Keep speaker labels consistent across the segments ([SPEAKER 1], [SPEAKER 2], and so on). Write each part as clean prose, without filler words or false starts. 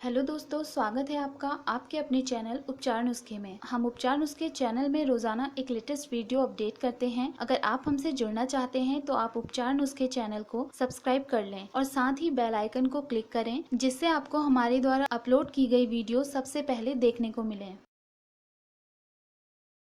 [SPEAKER 1] Hello दोस्तों, स्वागत है आपका आपके अपने चैनल उपचार नुस्खे में। हम उपचार नुस्खे चैनल में रोजाना एक लेटेस्ट वीडियो अपडेट करते हैं। अगर आप हमसे जुड़ना चाहते हैं तो आप उपचार नुस्खे चैनल को सब्सक्राइब कर लें और साथ ही बेल आइकन को क्लिक करें, जिससे आपको हमारे द्वारा अपलोड की गई वीडियो सबसे पहले देखने को मिले।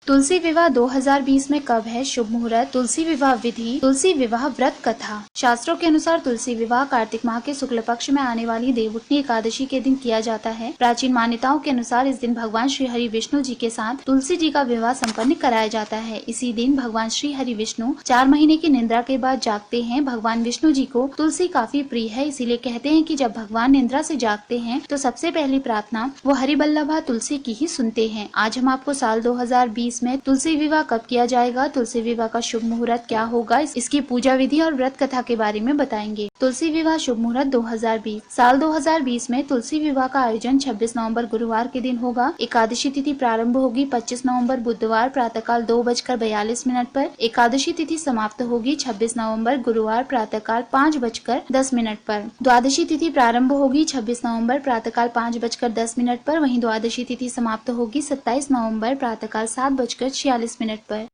[SPEAKER 1] तुलसी विवाह 2020 में कब है शुभ मुहूर्त, तुलसी विवाह विधि, तुलसी विवाह व्रत कथा। शास्त्रों के अनुसार तुलसी विवाह कार्तिक माह के शुक्ल पक्ष में आने वाली देवउठनी एकादशी के दिन किया जाता है। प्राचीन मान्यताओं के अनुसार इस दिन भगवान श्री हरि विष्णु जी के साथ तुलसी जी का विवाह संपन्न कराया जाता है। इसी दिन भगवान श्री हरि विष्णु 4 महीने की निद्रा के बाद जागते हैं। भगवान विष्णु जी को तुलसी काफी प्रिय है, इसीलिए कहते हैं कि जब भगवान निद्रा से जागते हैं तो सबसे पहली प्रार्थना वो हरिबल्लभा तुलसी की ही सुनते हैं। आज हम आपको साल 2020 में तुलसी विवाह कब किया जाएगा, तुलसी विवाह का शुभ मुहूर्त क्या होगा, इसकी पूजा विधि और व्रत कथा के बारे में बताएंगे। तुलसी विवाह शुभ मुहूर्त 2020। साल 2020 में तुलसी विवाह का आयोजन 26 नवंबर गुरुवार के दिन होगा। एकादशी तिथि प्रारंभ होगी 25 नवंबर बुधवार प्रातःकाल 2:42 पर। एकादशी तिथि समाप्त होगी 26 नवंबर गुरुवार प्रातःकाल 5:10 पर। द्वादशी तिथि प्रारंभ होगी 26 नवंबर प्रातःकाल 5:10 पर। वहीं द्वादशी तिथि समाप्त होगी 27 नवंबर प्रातःकाल 7:46 पर।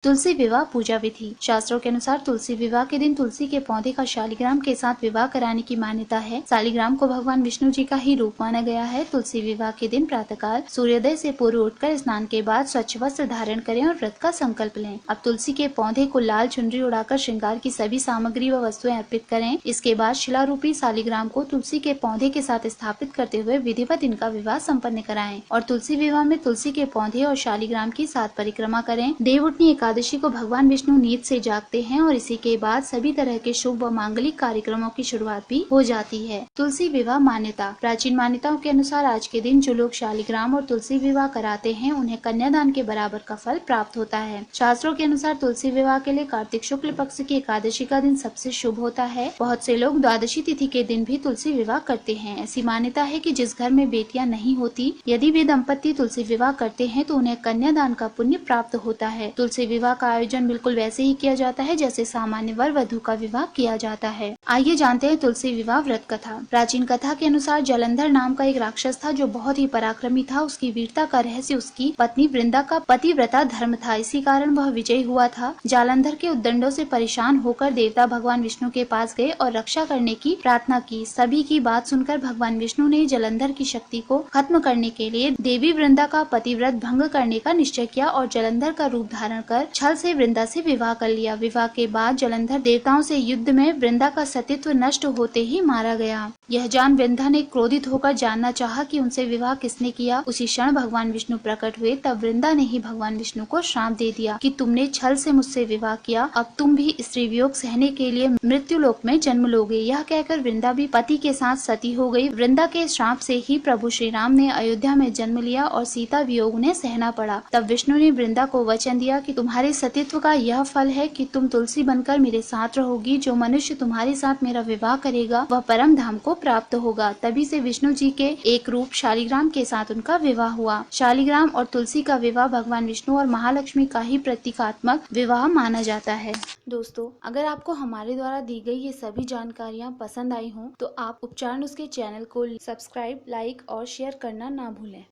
[SPEAKER 1] तुलसी विवाह पूजा विधि। शास्त्रों के अनुसार तुलसी विवाह के दिन तुलसी के पौधे का शालिग्राम के साथ विवाह कराने की मान्यता है। शालिग्राम को भगवान विष्णु जी का ही रूप माना गया है। तुलसी विवाह के दिन प्रातःकाल सूर्योदय से पूर्व उठकर स्नान के बाद स्वच्छ वस्त्र धारण करें और व्रत का संकल्प लें। अब तुलसी के पौधे को लाल चुनरी उड़ाकर श्रृंगार की सभी सामग्री व वस्तुएं अर्पित करें। इसके बाद शिलारूपी शालिग्राम को तुलसी के पौधे के साथ स्थापित करते हुए विधिवत इनका विवाह संपन्न कराएं और तुलसी विवाह में तुलसी के पौधे और शालिग्राम की 7 परिक्रमा करें। देवउठनी एकादशी को भगवान विष्णु नींद से जागते हैं और इसी के बाद सभी तरह के शुभ व मांगलिक कार्यक्रमों की शुरुआत भी हो जाती है। तुलसी विवाह मान्यता। प्राचीन मान्यताओं के अनुसार आज के दिन जो लोग शालिग्राम और तुलसी विवाह कराते हैं उन्हें कन्यादान के बराबर का फल प्राप्त होता है। शास्त्रों के अनुसार तुलसी विवाह के लिए कार्तिक शुक्ल पक्ष की एकादशी का दिन सबसे शुभ होता है। बहुत से लोग द्वादशी तिथि के दिन भी तुलसी विवाह करते हैं। ऐसी मान्यता है कि जिस घर में बेटियां नहीं होती, यदि वे दंपति तुलसी विवाह करते हैं तो उन्हें कन्यादान का पुण्य प्राप्त होता है। तुलसी विवाह का आयोजन बिल्कुल वैसे ही किया जाता है जैसे सामान्य वर वधू का विवाह किया जाता है। आइए जानते हैं तुलसी विवाह व्रत कथा। प्राचीन कथा के अनुसार जलंधर नाम का एक राक्षस था जो बहुत ही पराक्रमी था। उसकी वीरता का रहस्य उसकी पत्नी वृंदा का पतिव्रता धर्म था। इसी कारण वह विजयी हुआ था। जालंधर के उद्दंडों से परेशान होकर देवता भगवान विष्णु के पास गए और रक्षा करने की प्रार्थना की। सभी की बात सुनकर भगवान विष्णु ने जलंधर की शक्ति को खत्म करने के लिए देवी वृंदा का पतिव्रत भंग करने का निश्चय किया और जलंधर का रूप धारण कर छल से वृंदा से विवाह कर लिया। विवाह के बाद जलंधर देवताओं से युद्ध में वृंदा का सतीत्व नष्ट होते ही मारा गया। यह जान वृंदा ने क्रोधित होकर जानना चाहा कि उनसे विवाह किसने किया। उसी क्षण भगवान विष्णु प्रकट हुए। तब वृंदा ने ही भगवान विष्णु को श्राप दे दिया कि तुमने छल से मुझसे विवाह किया, अब तुम भी स्त्री वियोग सहने के लिए मृत्यु लोक में जन्म लोगे। यह कहकर वृंदा भी पति के साथ सती हो गई। वृंदा के श्राप से ही प्रभु श्री राम ने अयोध्या में जन्म लिया और सीता वियोग उन्हें सहना पड़ा। तब विष्णु ने वृंदा को वचन दिया कि तुम्हारे सतीत्व का यह फल है कि तुम तुलसी बनकर मेरे साथ रहोगी। जो मनुष्य तुम्हारे साथ मेरा विवाह करेगा वह परम धाम को प्राप्त होगा। तभी से विष्णु जी के एक रूप शालिग्राम के साथ उनका विवाह हुआ। शालिग्राम और तुलसी का विवाह भगवान विष्णु और महालक्ष्मी का ही प्रतीकात्मक विवाह माना जाता है। दोस्तों, अगर आपको हमारे द्वारा दी गई ये सभी जानकारियाँ पसंद आई हों तो आप उपचार नुस्खे चैनल को सब्सक्राइब, लाइक और शेयर करना ना भूलें।